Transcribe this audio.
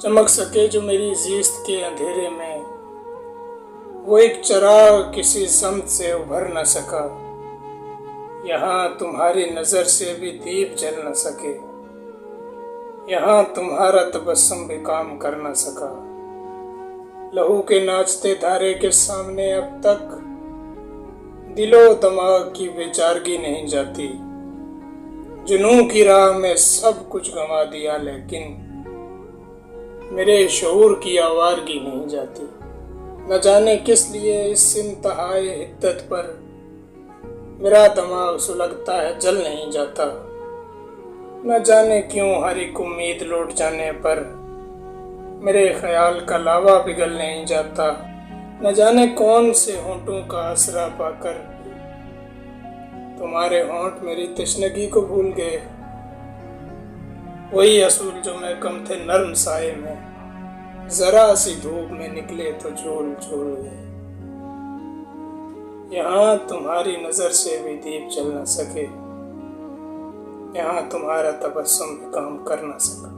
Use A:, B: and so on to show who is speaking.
A: चमक सके जो मेरी जीस्त के अंधेरे में। वो एक चिराग किसी सम्त से उभर न सका, यहाँ तुम्हारी नजर से भी दीप जल न सके, यहाँ तुम्हारा तबस्सुम भी काम कर न सका। लहू के नाचते धारे के सामने अब तक दिलो दिमाग की बेचारगी नहीं जाती। जुनून की राह में सब कुछ गंवा दिया, लेकिन मेरे शऊर की आवारगी नहीं जाती। न जाने किस लिए इस इंतहाए हिद्दत पर मेरा दिमाग सुलगता है, जल नहीं जाता। न जाने क्यों हर एक उम्मीद लौट जाने पर मेरे ख्याल का लावा पिघल नहीं जाता। न जाने कौन से होंठों का आसरा पाकर तुम्हारे होंठ मेरी तशनगी को भूल गए। वही असूल जो मैं कम थे नर्म साए में, जरा सी धूप में निकले तो झूल झूल गए। यहाँ तुम्हारी नजर से भी दीप जल न सके, यहाँ तुम्हारा तबस्सुम भी काम कर न सका।